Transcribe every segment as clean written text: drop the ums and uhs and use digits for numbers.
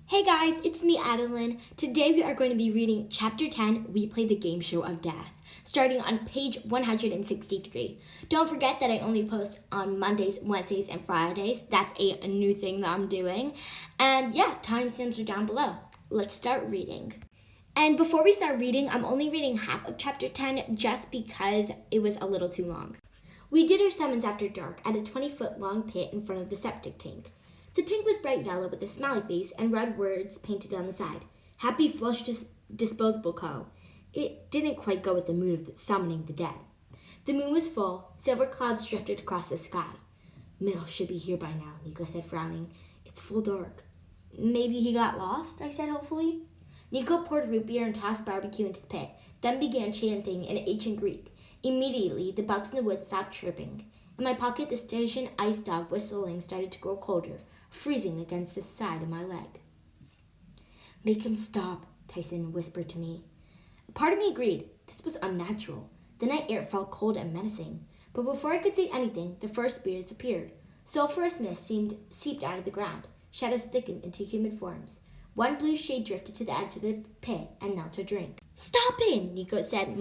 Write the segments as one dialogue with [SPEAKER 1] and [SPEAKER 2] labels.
[SPEAKER 1] Hey guys, it's me, Adalynn. Today we are going to be reading Chapter 10, We Play the Game Show of Death, starting on page 163. Don't forget that I only post on Mondays, Wednesdays, and Fridays. That's a new thing that I'm doing. And yeah, timestamps are down below. Let's start reading. And before we start reading, I'm only reading half of Chapter 10 just because it was a little too long. We did our summons after dark at a 20-foot long pit in front of the septic tank. The tank was bright yellow with a smiley face and red words painted on the side. Happy Flush Disposable Co. It didn't quite go with the mood of summoning the dead. The moon was full. Silver clouds drifted across the sky. Minnow should be here by now, Niko said, frowning. It's full dark. Maybe he got lost, I said hopefully. Niko poured root beer and tossed barbecue into the pit, then began chanting in ancient Greek. Immediately, the bugs in the woods stopped chirping. In my pocket, the station ice dog whistling started to grow colder, freezing against the side of my leg. Make him stop, Tyson whispered to me. A part of me agreed. This was unnatural. The night air felt cold and menacing. But before I could say anything, the first spirits appeared. Sulphurous mist seeped out of the ground. Shadows thickened into human forms. One blue shade drifted to the edge of the pit and knelt to drink. Stop him, Niko said,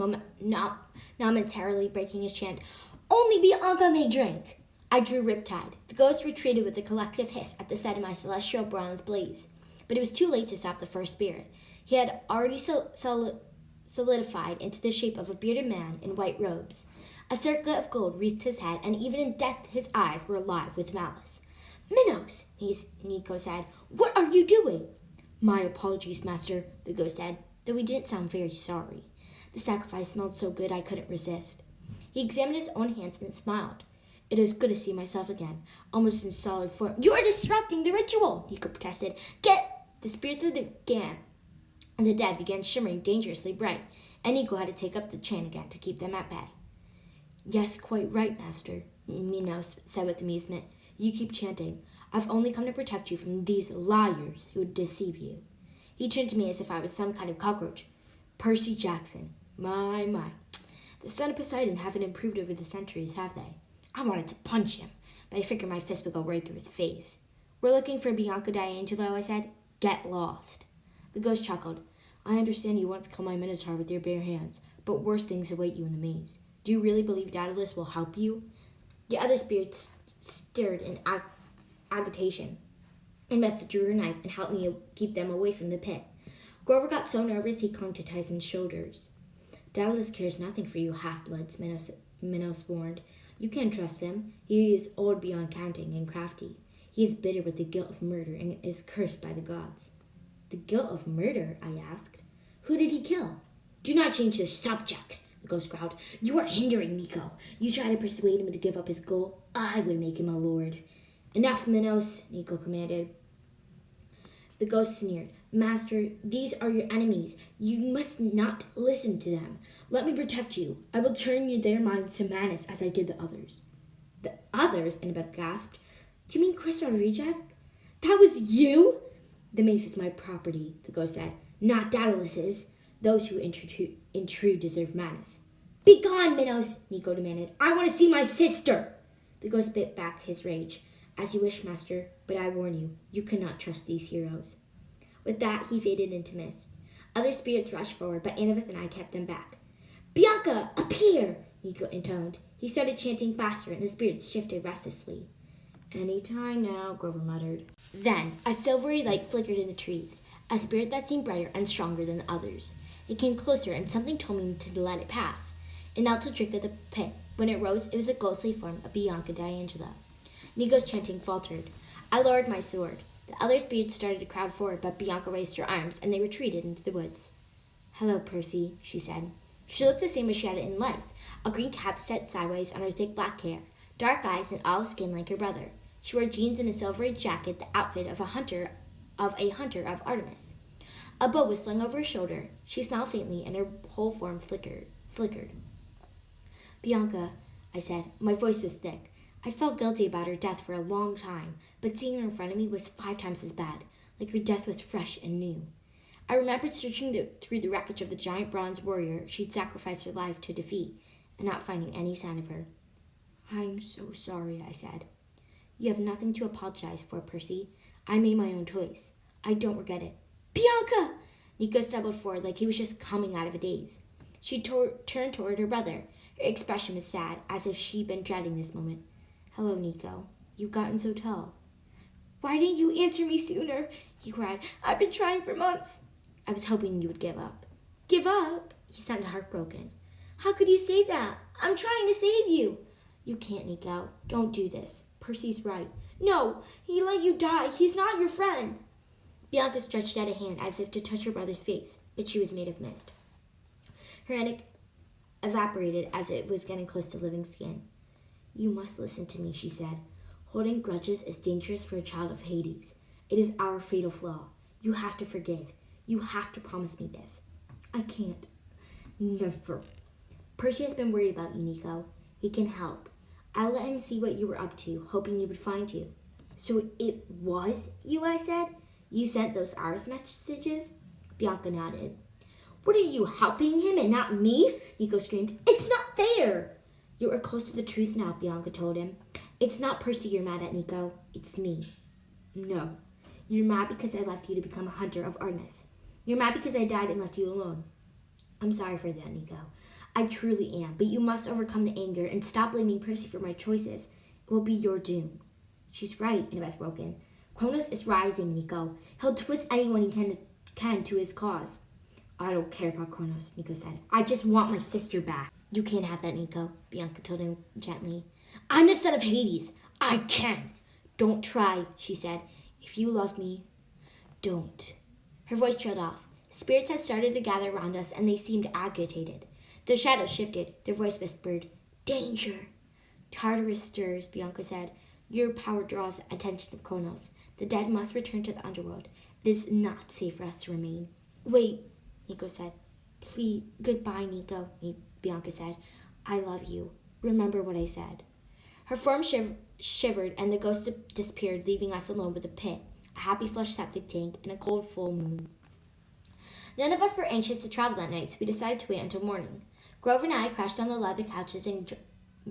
[SPEAKER 1] momentarily breaking his chant. Only Bianca may drink. I drew Riptide. The ghost retreated with a collective hiss at the sight of my celestial bronze blaze. But it was too late to stop the first spirit. He had already solidified into the shape of a bearded man in white robes. A circlet of gold wreathed his head, and even in death his eyes were alive with malice. Minnows, Niko said. What are you doing? My apologies, master, the ghost said, though he didn't sound very sorry. The sacrifice smelled so good I couldn't resist. He examined his own hands and smiled. It is good to see myself again, almost in solid form. You are disrupting the ritual, Niko protested. The spirits of the dead began shimmering dangerously bright, and Niko had to take up the chant again to keep them at bay. Yes, quite right, master, Minnow said with amusement. You keep chanting. I've only come to protect you from these liars who would deceive you. He turned to me as if I was some kind of cockroach. Percy Jackson. My. The son of Poseidon haven't improved over the centuries, have they? I wanted to punch him, but I figured my fist would go right through his face. We're looking for Bianca D'Angelo, I said. Get lost. The ghost chuckled. I understand you once killed my minotaur with your bare hands, but worse things await you in the maze. Do you really believe Dadalist will help you? The other spirits stirred in agitation, and Beth drew her knife and helped me keep them away from the pit. Grover got so nervous he clung to Tyson's shoulders. Dadalist cares nothing for you half-bloods, Minnow warned. You can't trust him. He is old beyond counting and crafty. He is bitter with the guilt of murder and is cursed by the gods. The guilt of murder? I asked. Who did he kill? Do not change the subject, the ghost growled. You are hindering Niko. You try to persuade him to give up his goal. I would make him a lord. Enough, Minnows, Niko commanded. The ghost sneered. Master, these are your enemies. You must not listen to them. Let me protect you. I will turn their minds to madness as I did the others. The others? Annabeth gasped. You mean Chris Rodriguez? That was you? The mace is my property, the ghost said. Not Dadalist's. Those who intrude deserve madness. Be gone, Minnows, Niko demanded. I want to see my sister. The ghost bit back his rage. As you wish, master, but I warn you, you cannot trust these heroes. With that, he faded into mist. Other spirits rushed forward, but Annabeth and I kept them back. Bianca, appear, Niko intoned. He started chanting faster, and the spirits shifted restlessly. Any time now, Grover muttered. Then, a silvery light flickered in the trees, a spirit that seemed brighter and stronger than the others. It came closer, and something told me to let it pass. It knelt to drink of the pit. When it rose, it was a ghostly form of Bianca D'Angelo. Niko's chanting faltered. I lowered my sword. The other spirits started to crowd forward, but Bianca raised her arms, and they retreated into the woods. Hello, Percy, she said. She looked the same as she had in life, a green cap set sideways on her thick black hair, dark eyes and olive skin like her brother. She wore jeans and a silvery jacket, the outfit of a hunter of Artemis. A bow was slung over her shoulder. She smiled faintly, and her whole form flickered. Bianca, I said. My voice was thick. I felt guilty about her death for a long time, but seeing her in front of me was 5 times as bad, like her death was fresh and new. I remembered searching through the wreckage of the giant bronze warrior she'd sacrificed her life to defeat, and not finding any sign of her. I'm so sorry, I said. You have nothing to apologize for, Percy. I made my own choice. I don't regret it. Bianca! Niko stumbled forward like he was just coming out of a daze. She turned toward her brother. Her expression was sad, as if she'd been dreading this moment. Hello, Niko. You've gotten so tall. Why didn't you answer me sooner? He cried. I've been trying for months. I was hoping you would give up. Give up? He sounded heartbroken. How could you say that? I'm trying to save you. You can't, Niko. Don't do this. Percy's right. No, he let you die. He's not your friend. Bianca stretched out a hand as if to touch her brother's face, but she was made of mist. Her hand evaporated as it was getting close to living skin. You must listen to me, she said. Holding grudges is dangerous for a child of Hades. It is our fatal flaw. You have to forgive. You have to promise me this. I can't. Never. Percy has been worried about you, Niko. He can help. I let him see what you were up to, hoping he would find you. So it was you, I said? You sent those Ars messages? Bianca nodded. What are you, helping him and not me? Niko screamed. It's not fair. You are close to the truth now, Bianca told him. It's not Percy you're mad at, Niko. It's me. No. You're mad because I left you to become a hunter of Artemis. You're mad because I died and left you alone. I'm sorry for that, Niko. I truly am, but you must overcome the anger and stop blaming Percy for my choices. It will be your doom. She's right, Annabeth broke in. Kronos is rising, Niko. He'll twist anyone he can to his cause. I don't care about Kronos, Niko said. I just want my sister back. You can't have that, Niko, Bianca told him gently. I'm the son of Hades. I can. Don't try, she said. If you love me, don't. Her voice trailed off. Spirits had started to gather around us, and they seemed agitated. Their shadows shifted. Their voice whispered, Danger. Tartarus stirs, Bianca said. Your power draws the attention of Kronos. The dead must return to the underworld. It is not safe for us to remain. Wait, Niko said. Please, goodbye, Niko, Bianca said. I love you. Remember what I said. Her form shivered, and the ghost disappeared, leaving us alone with a pit, a happy flush septic tank, and a cold full moon. None of us were anxious to travel that night, so we decided to wait until morning. Grove and I crashed on the leather couches in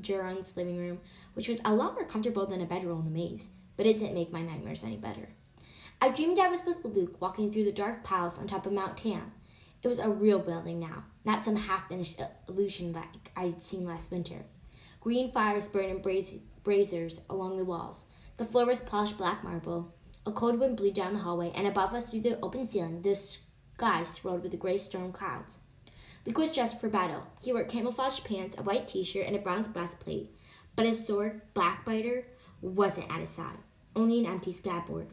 [SPEAKER 1] Jeron's living room, which was a lot more comfortable than a bedroll in the maze, but it didn't make my nightmares any better. I dreamed I was with Luke walking through the dark palace on top of Mount Tam. It was a real building now, not some half-finished illusion like I'd seen last winter. Green fires burned in braziers along the walls. The floor was polished black marble. A cold wind blew down the hallway, and above us through the open ceiling, the sky swirled with the gray storm clouds. Luke was dressed for battle. He wore camouflage pants, a white t-shirt, and a bronze breastplate. But his sword, Blackbiter, wasn't at his side, only an empty scabbard.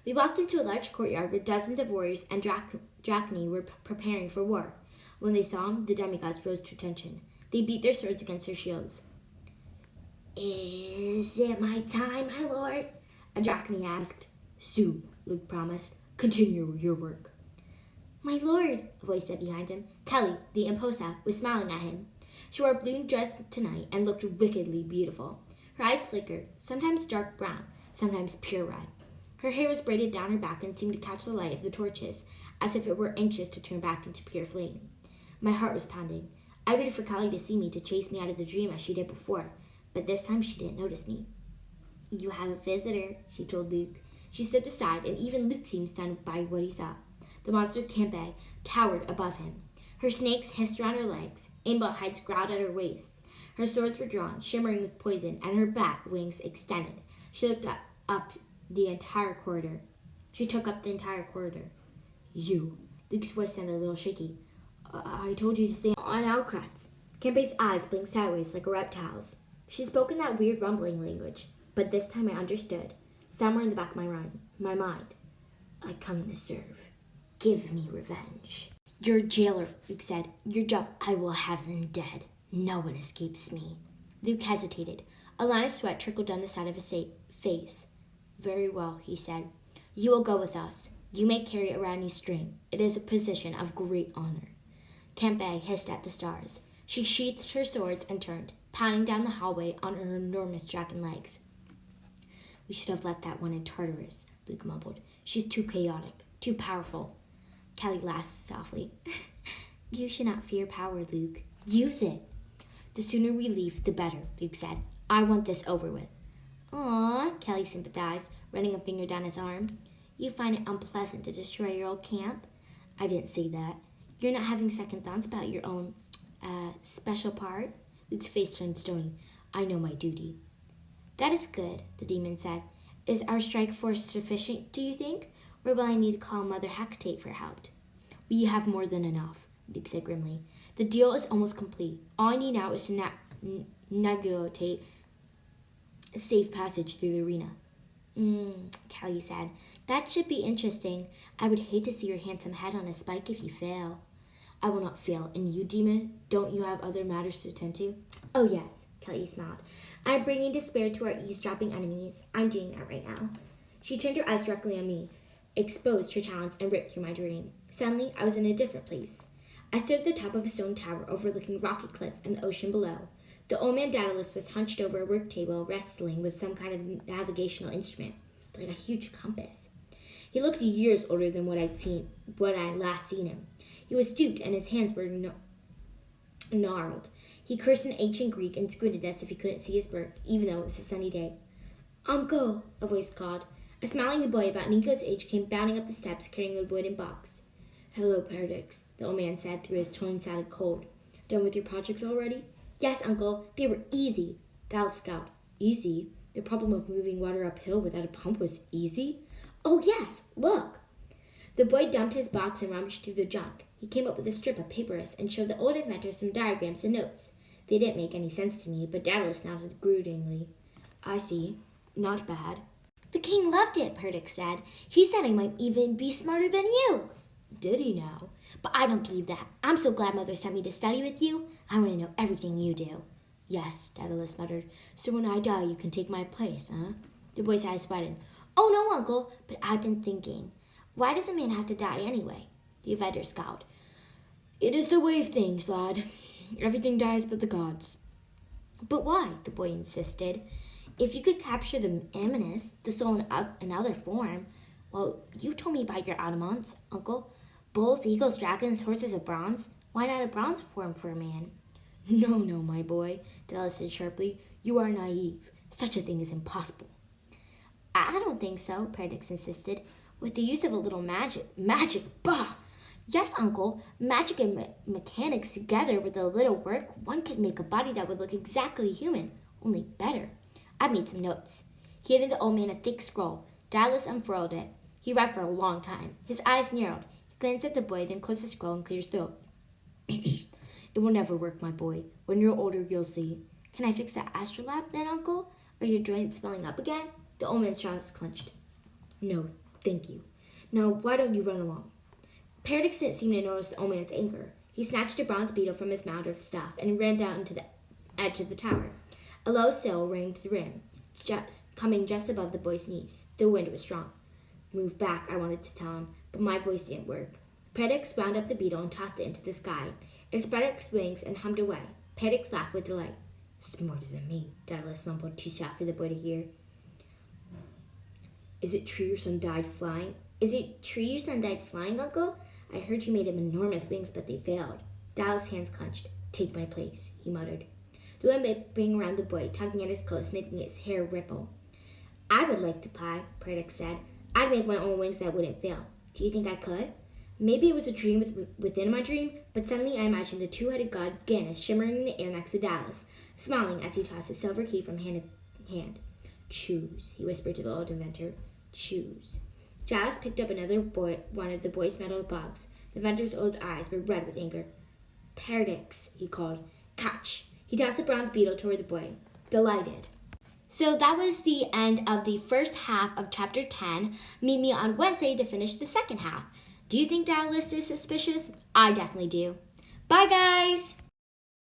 [SPEAKER 1] We walked into a large courtyard where dozens of warriors and Drachni were preparing for war. When they saw him, the demigods rose to attention. They beat their swords against their shields. Is it my time, my lord? A Drachni asked. Soon, Luke promised. Continue your work. My lord, a voice said behind him. Kelly, the imposa, was smiling at him. She wore a blue dress tonight and looked wickedly beautiful. Her eyes flickered, sometimes dark brown, sometimes pure red. Her hair was braided down her back and seemed to catch the light of the torches, as if it were anxious to turn back into pure flame. My heart was pounding. I waited for Kelly to see me, to chase me out of the dream as she did before, but this time she didn't notice me. You have a visitor, she told Luke. She stepped aside, and even Luke seemed stunned by what he saw. The monster Campe towered above him. Her snakes hissed around her legs. Ainbot hides growled at her waist. Her swords were drawn, shimmering with poison, and her bat wings extended. She looked up the entire corridor. She took up the entire corridor. You. Luke's voice sounded a little shaky. I told you to stay on Alcratz. Campe's eyes blinked sideways like a reptile's. She spoke in that weird rumbling language, but this time I understood. Somewhere in the back of my mind. I come to serve. Give me revenge. You're a jailer, Luke said. Your job, I will have them dead. No one escapes me. Luke hesitated. A line of sweat trickled down the side of his face. Very well, he said. You will go with us. You may carry around a string. It is a position of great honor. Campe hissed at the stars. She sheathed her swords and turned, pounding down the hallway on her enormous dragon legs. We should have let that one in Tartarus, Luke mumbled. She's too chaotic, too powerful. Kelly laughed softly. You should not fear power, Luke. Use it. The sooner we leave, the better, Luke said. I want this over with. Aw, Kelly sympathized. running a finger down his arm. You find it unpleasant to destroy your old camp? I didn't say that. You're not having second thoughts about your own, special part? Luke's face turned stony. I know my duty. That is good, the demon said. Is our strike force sufficient, do you think? Or will I need to call Mother Hecate for help? We have more than enough, Luke said grimly. The deal is almost complete. All I need now is to negotiate a safe passage through the arena. Callie said. That should be interesting. I would hate to see your handsome head on a spike if you fail. I will not fail. And you, demon, don't you have other matters to attend to? Oh, yes, Kelly smiled. I'm bringing despair to our eavesdropping enemies. I'm doing that right now. She turned her eyes directly on me, exposed her talons, and ripped through my dream. Suddenly, I was in a different place. I stood at the top of a stone tower overlooking rocky cliffs and the ocean below. The old man Dadalist was hunched over a work table, wrestling with some kind of navigational instrument, like a huge compass. He looked years older than what I'd last seen him. He was stooped, and his hands were gnarled. He cursed in ancient Greek and squinted as if he couldn't see his work, even though it was a sunny day. Uncle, a voice called. A smiling boy about Niko's age came bounding up the steps carrying a wooden box. Hello, Paradox, the old man said through his tone sounded cold. Done with your projects already? Yes, Uncle. They were easy. Dallas scowled. Easy? The problem of moving water uphill without a pump was easy? Oh, yes. Look. The boy dumped his box and rummaged through the junk. He came up with a strip of papyrus and showed the old inventor some diagrams and notes. They didn't make any sense to me, but Dadalist nodded broodingly. I see. Not bad. The king loved it, Perdick said. He said I might even be smarter than you. Did he now? But I don't believe that. I'm so glad Mother sent me to study with you. I want to know everything you do. Yes, Dadalist muttered. So when I die, you can take my place, huh? The boy's eyes widened. Oh, no, Uncle, but I've been thinking. Why does a man have to die anyway? The inventor scowled. It is the way of things, lad. Everything dies but the gods. But why? The boy insisted. If you could capture the eminence, the soul in another form, well, you told me about your automatons, Uncle. Bulls, eagles, dragons, horses of bronze. Why not a bronze form for a man? No, my boy, Della said sharply. You are naive. Such a thing is impossible. I don't think so, Paradix insisted. With the use of a little magic. Magic? Bah! Yes, Uncle. Magic and mechanics together with a little work, one could make a body that would look exactly human, only better. I made some notes. He handed the old man a thick scroll. Dallas unfurled it. He read for a long time. His eyes narrowed. He glanced at the boy, then closed the scroll and cleared his throat. It will never work, my boy. When you're older, you'll see. Can I fix that astrolabe then, Uncle? Are your joints swelling up again? The old man's jaws clenched. No, thank you. Now, why don't you run along? Paradix didn't seem to notice the old man's anger. He snatched a bronze beetle from his mound of stuff and ran down to the edge of the tower. A low sail ranged the rim, coming just above the boy's knees. The wind was strong. Move back, I wanted to tell him, but my voice didn't work. Paradix wound up the beetle and tossed it into the sky. It spread its wings and hummed away. Paradix laughed with delight. Smarter than me, Dadalist mumbled too soft for the boy to hear. Is it true your son died flying? Is it true your son died flying, Uncle? I heard you made him enormous wings, but they failed. Dallas' hands clenched. Take my place, he muttered. The wind bang around the boy, tugging at his clothes, making his hair ripple. I would like to fly, Paradix said. I'd make my own wings that wouldn't fail. Do you think I could? Maybe it was a dream within my dream, but suddenly I imagined the two-headed god Gannis shimmering in the air next to Dallas, smiling as he tossed his silver key from hand to hand. Choose, he whispered to the old inventor. Choose. Dallas picked up one of the boy's metal bugs. The inventor's old eyes were red with anger. Paradix, he called. Catch. He tossed the bronze beetle toward the boy. Delighted. So that was the end of the first half of Chapter 10. Meet me on Wednesday to finish the second half. Do you think Dadalist is suspicious? I definitely do. Bye, guys!